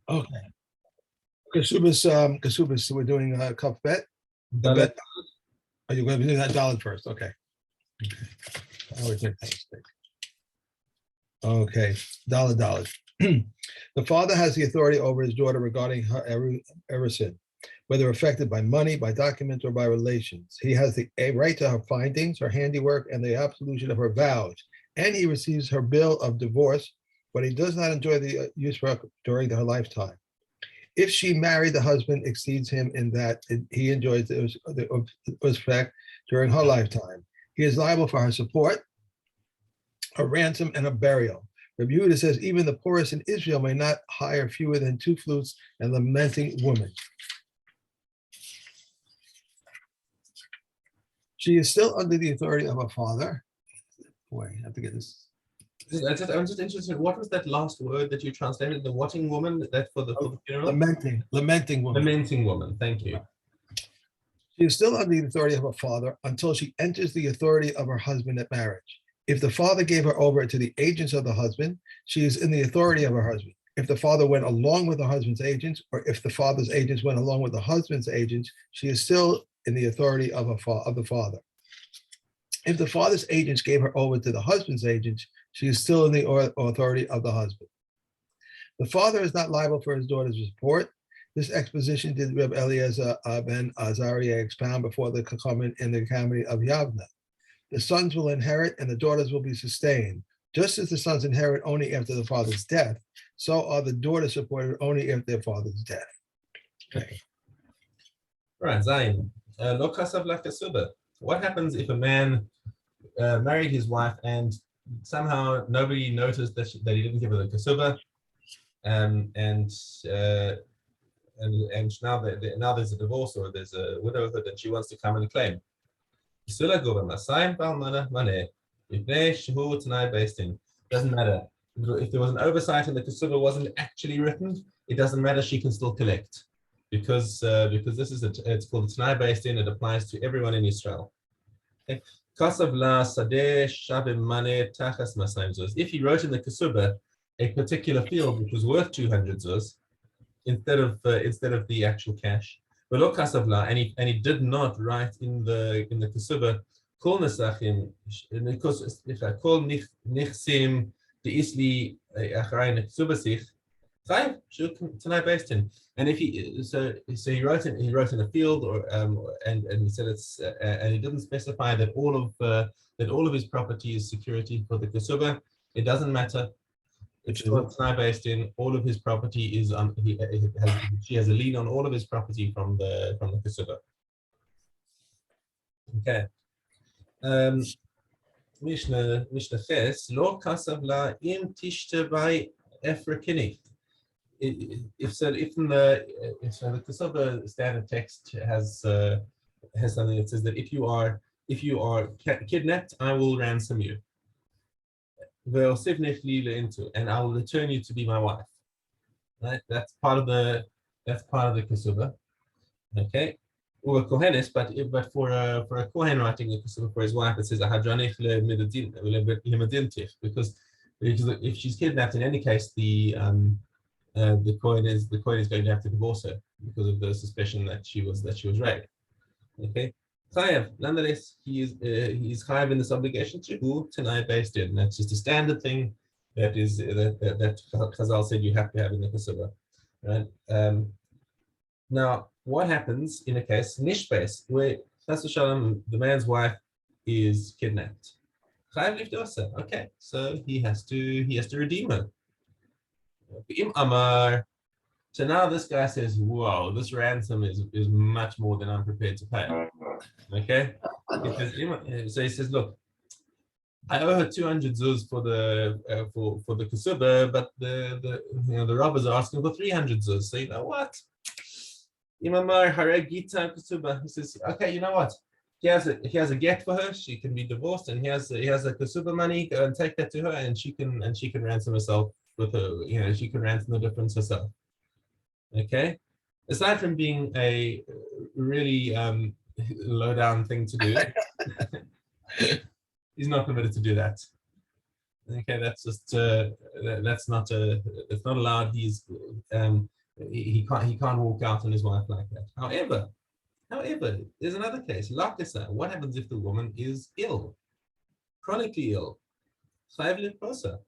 Okay. Kesubos, Kesubos, so we're doing a cup bet. The Dalet. bet. Are you going to do that dollar first? Okay. I always make that mistake. Okay, dollar. The father has the authority over his daughter regarding her every sin, whether affected by money, by documents, or by relations. He has the right to her findings, her handiwork, and the absolution of her vows. And he receives her bill of divorce, but he does not enjoy the use for her during her lifetime. If she married, the husband exceeds him in that he enjoys the respect during her lifetime. He is liable for her support, a ransom, and a burial. Rabbi Yehuda says even the poorest in Israel may not hire fewer than 2 flutes and lamenting women. She is still under the authority of her father. Boy, I have to get this. I'm just interested. What was that last word that you translated? The watching woman. That for the funeral. Lamenting woman. Lamenting woman. Thank you. She is still under the authority of her father until she enters the authority of her husband at marriage. If the father gave her over to the agents of the husband, she is in the authority of her husband. If the father went along with the husband's agents, or if the father's agents went along with the husband's agents, she is still in the authority of the father. If the father's agents gave her over to the husband's agents, she is still in the authority of the husband. The father is not liable for his daughter's support. This exposition did Reb Eliezer ben Azariah expound before the Chachamim in the Academy of Yavna. The sons will inherit and the daughters will be sustained. Just as the sons inherit only after the father's death, so are the daughters supported only after their father's death. Okay. Right, Zayin. Lo kasav la kesuba. What happens if a man married his wife and somehow nobody noticed that he didn't give her the kesuba, and now there's a divorce or there's a widowhood and she wants to come and claim. Doesn't matter. If there was an oversight and the kesuba wasn't actually written, it doesn't matter. She can still collect because this is it's called Tanai based in. It applies to everyone in Israel. Okay. If he wrote in the kesuba a particular field which was worth 200 zuz instead of the actual cash, and he did not write in the kesuba kol nesachim if I call nichsim the isli acharei kesuba sich chayiv Tanai based in. And if he he wrote in a field or and he said it's and he didn't specify that all of his property is security for the kesuba, it doesn't matter. It's Tanai based in. All of his property is she has a lien on all of his property from the kesuba. Okay. Mishna Ches lo kasav la im tishte by efrakini. If the kesuba standard text has something that says that if you are kidnapped, I will ransom you. And I will return you to be my wife. Right? That's part of the kesuba. Okay. But for a kohen writing a kesuba for his wife, it says because if she's kidnapped, in any case, the kohen is going to have to divorce her because of the suspicion that she was raped. Okay. Chayav, nonetheless, he's chayav in this obligation to who Tanai based in. That's just a standard thing that Chazal said you have to have in the kesuba, right? Now, what happens in a case nishbes where Chas v'shalom the man's wife is kidnapped? Chayav livdosa. Okay, so he has to redeem her. Im amar. So now this guy says, "Whoa, this ransom is much more than I'm prepared to pay." Okay, so he says, "Look, I owe her 200 zuz for the kesuba, but the robbers are asking for 300 zuz. So you know what? Imamar hareg gita kesuba." He says, "Okay, you know what? He has a get for her. She can be divorced, and he has a kesuba money. Go and take that to her, and she can ransom herself with her. She can ransom the difference herself." Okay, aside from being a really low down thing to do, he's not permitted to do that. Okay, that's just that's not allowed. he can't walk out on his wife like that. However, there's another case. Lakesa. What happens if the woman is ill, chronically ill? Chayv leprosa.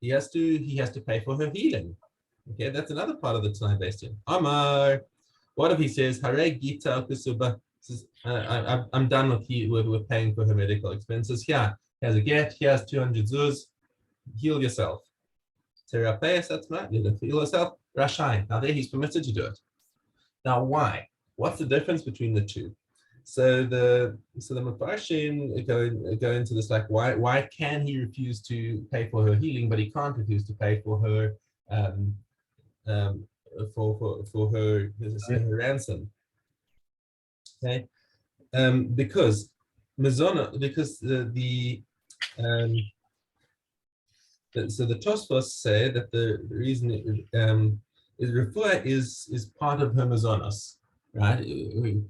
He has to pay for her healing. Okay, that's another part of the Tanai based in. Amar. What if he says, Hare Gita Kesuba? I'm done with paying for her medical expenses. Here, here's a get. Here's 200 zuz. Heal yourself. Therapeutic heal yourself. Rashai. Now there he's permitted to do it. Now why? What's the difference between the two? So the Mepharshim go into this, like why can he refuse to pay for her healing, but he can't refuse to pay for her for her ransom? Okay, because Mizona, because so the Tosfos say that the reason is refuah is part of her mazonos, right?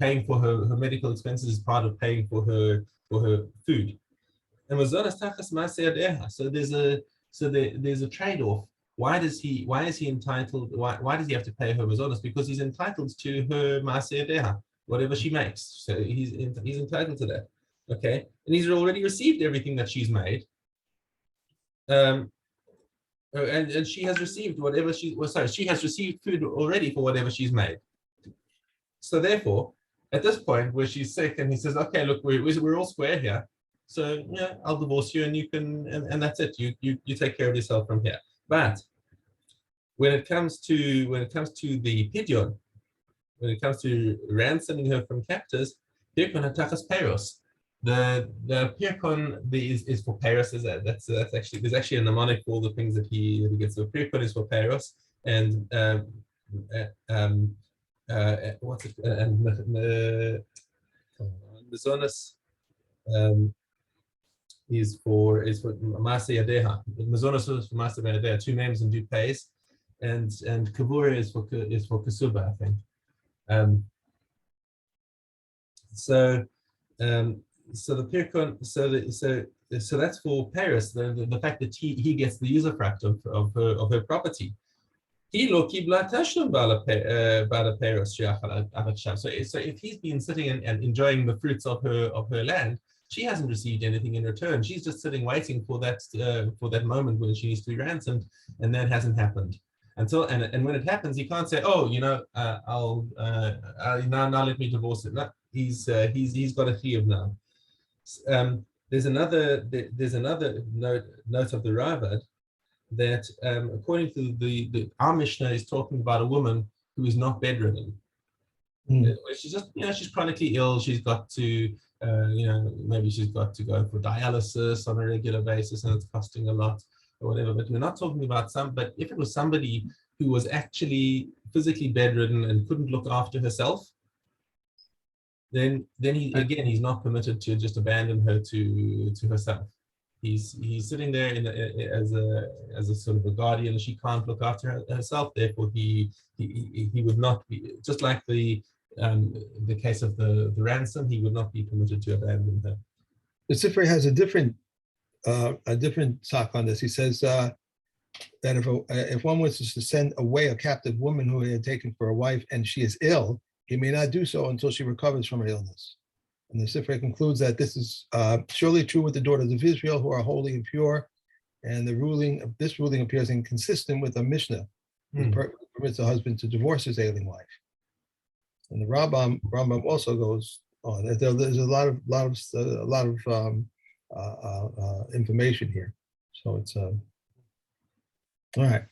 Paying for her medical expenses is part of paying for her food. And mazonos tachas ma'aseh yadeha. So there's a trade-off. Why is he entitled? Why does he have to pay her mazonos? Because he's entitled to her ma'aseh yadeha, whatever she makes. So he's entitled to that. Okay, and he's already received everything that she's made. And she has received whatever she has received food already for whatever she's made. So therefore, at this point where she's sick and he says, okay, look, we're all square here. So yeah, I'll divorce you and you can, and that's it. You take care of yourself from here. But when it comes to the pidyon, when it comes to ransoming her from captors, pirkon hatachas peros. The pirkon is for peros. That's actually, there's actually a mnemonic for all the things that he gets. So pirkon is for peros, and what's it? And mazonos is for Maaseh Yadeha. Mazonos is for Maaseh Yadeha. Two names and two pays, and Kavura is for Kesuba, I think. So the pirkon, so that's for Paris. The fact that he gets the usufruct of her property. So if he's been sitting and enjoying the fruits of her land, she hasn't received anything in return. She's just sitting waiting for that moment when she needs to be ransomed, and that hasn't happened. And when it happens, he can't say, oh, I'll now let me divorce it. No, he's got a chiyuv now. There's another note of the Ravad that according to our Mishna is talking about a woman who is not bedridden. She's just, she's chronically ill. She's got to, maybe she's got to go for dialysis on a regular basis, and it's costing a lot or whatever. But we're not talking about but if it was somebody who was actually physically bedridden and couldn't look after herself, then he's not permitted to just abandon her to herself. He's sitting there as a sort of a guardian. She can't look after herself. Therefore, he would not be, just like the case of the ransom. He would not be permitted to abandon her. The Sifrei has a different talk on this. He says that if one was to send away a captive woman who he had taken for a wife and she is ill, he may not do so until she recovers from her illness. And the Sifrei concludes that this is surely true with the daughters of Israel who are holy and pure, and this ruling appears inconsistent with the Mishnah, which permits a husband to divorce his ailing wife. And the Rambam also goes on. There's a lot of information here, so it's all right.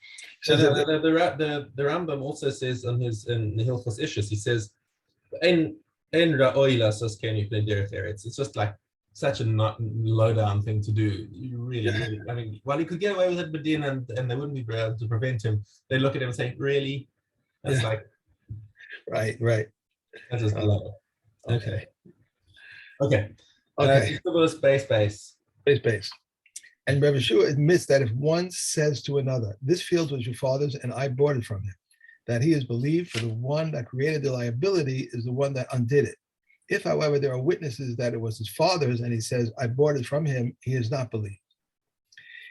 So the Rambam also says in the Hilchos Ishus, he says, it's just like such a low down thing to do. You really, I mean, while he could get away with it, Bedin, and they wouldn't be able to prevent him, they look at him and say, really? That's like right. That's just low. Okay. Space. And Rabbi Shua admits that if one says to another, this field was your father's and I bought it from him, that he is believed, for the one that created the liability is the one that undid it. If, however, there are witnesses that it was his father's and he says, I bought it from him, he is not believed.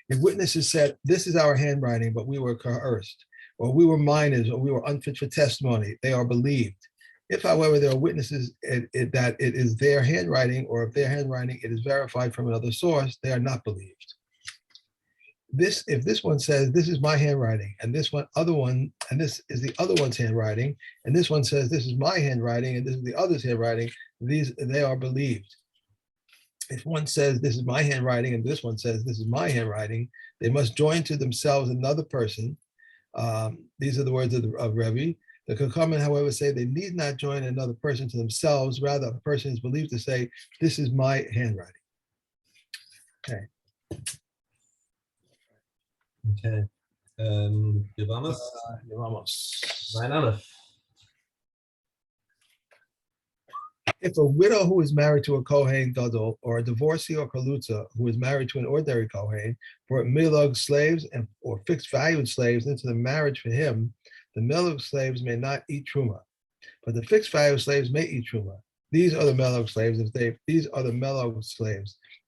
If witnesses said, this is our handwriting, but we were coerced, or we were minors, or we were unfit for testimony, they are believed. If, however, there are witnesses that it is their handwriting, or if their handwriting it is verified from another source, they are not believed. If this one says this is my handwriting, and this other one, and this is the other one's handwriting, and this one says this is my handwriting, and this is the other's handwriting, they are believed. If one says this is my handwriting, and this one says this is my handwriting, they must join to themselves another person. These are the words of Rebbe. The Kakaman, however, say they need not join another person to themselves. Rather, a person is believed to say, this is my handwriting. Okay. Okay. Vamos. Line Aleph. If a widow who is married to a Kohen Gadol, or a divorcee or Kalutza who is married to an ordinary Kohen, brought milog slaves or fixed valued slaves into the marriage for him, the milog slaves may not eat truma, but the fixed valued slaves may eat truma. These are the milog slaves.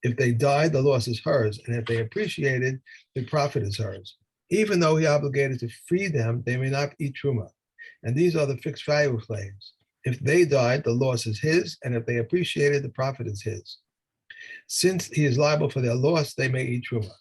If they died, the loss is hers, and if they appreciated, the profit is hers. Even though he obligated to free them, they may not eat truma. And these are the fixed value slaves. If they died, the loss is his, and if they appreciated, the profit is his. Since he is liable for their loss, they may eat truma.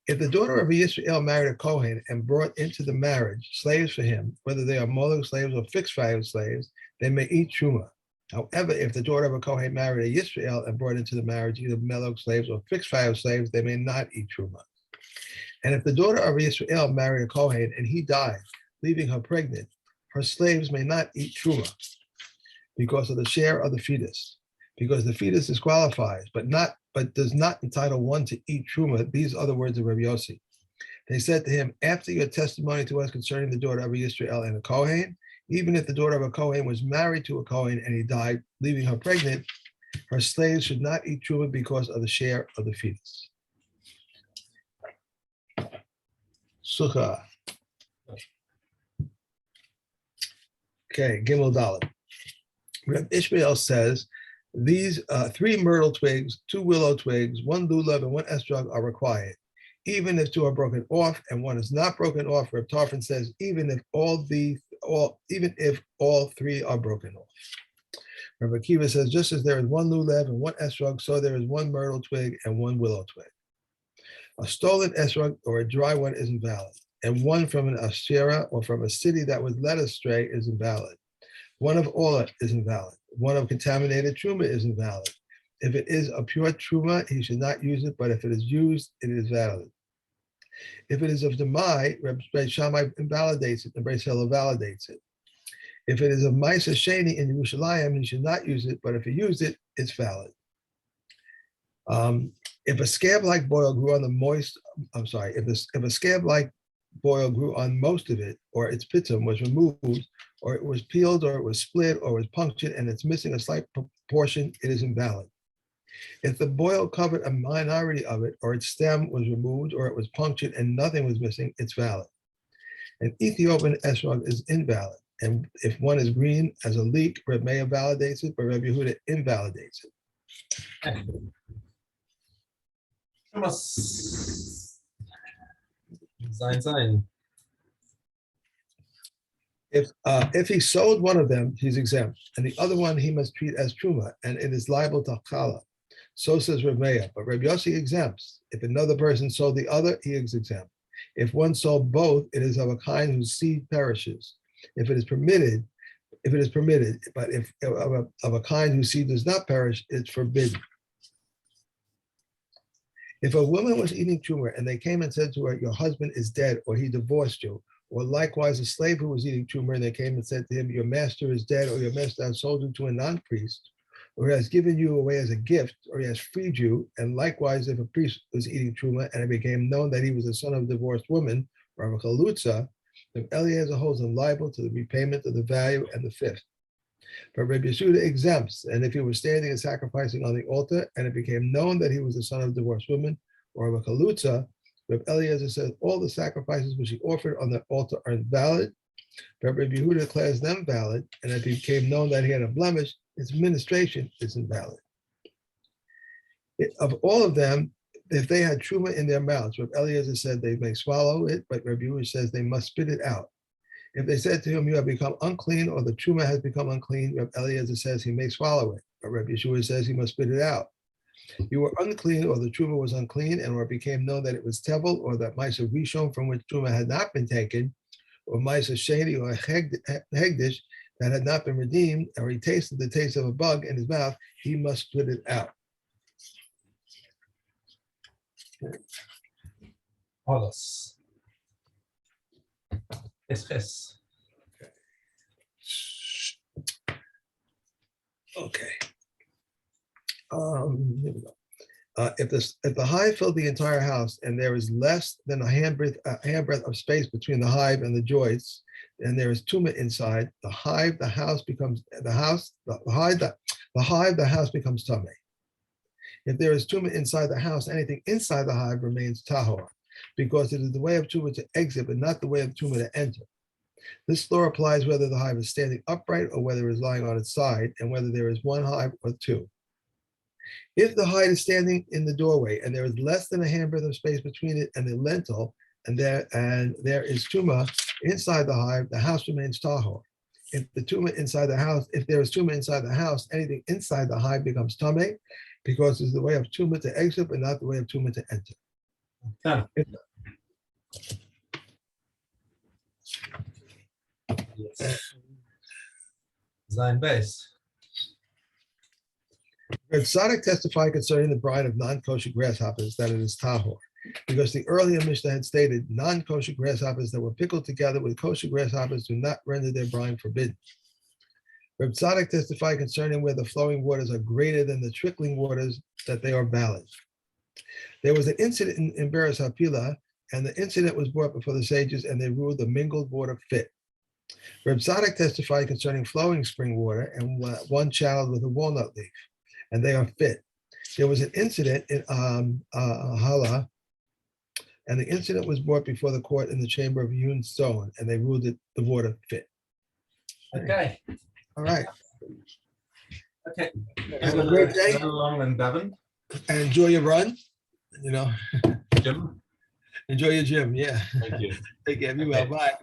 If the daughter of a Yisrael married a Kohen and brought into the marriage slaves for him, whether they are molech slaves or fixed value slaves, they may eat truma. However, if the daughter of a Kohen married a Yisrael and brought into the marriage either melech slaves or fixed value slaves, they may not eat truma. And if the daughter of a Yisrael married a Kohen and he died, leaving her pregnant, her slaves may not eat truma because of the share of the fetus, because the fetus disqualifies, but does not entitle one to eat truma. These are the words of Rabbi Yossi. They said to him, after your testimony to us concerning the daughter of a Yisrael and a Kohen, even if the daughter of a Kohen was married to a Kohen and he died, leaving her pregnant, her slaves should not eat truma because of the share of the fetus. Sukkah. Okay, Gimel Dalet. Reb Ishmael says, these 3 myrtle twigs, 2 willow twigs, 1 lulav, and 1 estrog are required. Even if 2 are broken off and 1 is not broken off, Reb Tarfon says, even if all 3 are broken off. Reb Akiva says, just as there is 1 lulav and 1 estrog, so there is 1 myrtle twig and 1 willow twig. A stolen estrog or a dry one is invalid, and one from an asherah or from a city that was led astray is invalid. One of olah is invalid. One of contaminated truma is invalid. If it is a pure truma, he should not use it, but if it is used, it is valid. If it is of demai, Reb Shammai invalidates it, and Beis Hillel validates it. If it is of Ma'aser Sheni in Yerushalayim, he should not use it, but if he used it, it's valid. If a scab-like boil grew on the moist, if a scab-like boil grew on most of it, or its pitum was removed, or it was peeled, or it was split, or was punctured, and it's missing a slight portion, it is invalid. If the boil covered a minority of it, or its stem was removed, or it was punctured and nothing was missing, it's valid. An Ethiopian esrog is invalid, and if one is green as a leek, Reb Meir validates it, but Reb Yehuda invalidates it. Zain. If he sold one of them, he's exempt, and the other one he must treat as truma, and it is liable to chala. So says Reb Meir, but Reb Yossi exempts. If another person sold the other, he is exempt. If one sold both, it is of a kind whose seed perishes. If it is permitted, but if of a kind whose seed does not perish, it's forbidden. If a woman was eating truma and they came and said to her, your husband is dead, or he divorced you, or likewise a slave who was eating truma and they came and said to him, your master is dead, or your master has sold you to a non-priest, or he has given you away as a gift, or he has freed you, and likewise if a priest was eating truma and it became known that he was the son of a divorced woman, or of a chalutza, then Eliezer holds him liable to the repayment of the value and the fifth. But Rabbi Yehuda exempts, and if he was standing and sacrificing on the altar, and it became known that he was the son of a divorced woman or of a chalutza, Rabbi Eliezer says all the sacrifices which he offered on the altar are invalid, but Rabbi Yehuda declares them valid, and if it became known that he had a blemish, his ministration is invalid. Of all of them, if they had truma in their mouths, Reb Eliezer said they may swallow it, but Reb Yehuda says they must spit it out. If they said to him, you have become unclean, or the truma has become unclean, Reb Eliezer says he may swallow it, but Reb Yeshua says he must spit it out. You were unclean, or the truma was unclean, and or it became known that it was tevel, or that ma'aser rishon from which truma had not been taken, or ma'aser sheni or hegdish that had not been redeemed, or he tasted the taste of a bug in his mouth, he must spit it out. Holos. Esches. Okay. Here we go. If the hive filled the entire house and there is less than a handbreadth of space between the hive and the joists, and there is tuma inside the hive, the house becomes the house becomes tummy. If there is tuma inside the house, anything inside the hive remains tahor, because it is the way of tuma to exit, but not the way of tuma to enter. This law applies whether the hive is standing upright or whether it is lying on its side, and whether there is one hive or two. If the hive is standing in the doorway and there is less than a handbreadth of space between it and the lintel, and there is tuma inside the hive, the house remains tahor. If there is tuma inside the house, anything inside the hive becomes tameh, because it's the way of tuma to exit, but not the way of tuma to enter. Zayin base. Reb Tzadok testified concerning the brine of non-kosher grasshoppers that it is tahor, because the earlier Mishna had stated non-kosher grasshoppers that were pickled together with kosher grasshoppers do not render their brine forbidden. Reb Tzadok testified concerning where the flowing waters are greater than the trickling waters that they are valid. There was an incident in Beres Hapila, and the incident was brought before the sages, and they ruled the mingled water fit. Reb Tzadok testified concerning flowing spring water and one channeled with a walnut leaf, and they are fit. There was an incident in Hala, and the incident was brought before the court in the chamber of hewn stone, and they ruled it the water fit. Okay. All right. Okay. Have a great day. Go along and govern. And enjoy your run. Jim. Enjoy your gym. Yeah. Thank you. Take care. Be well. Bye.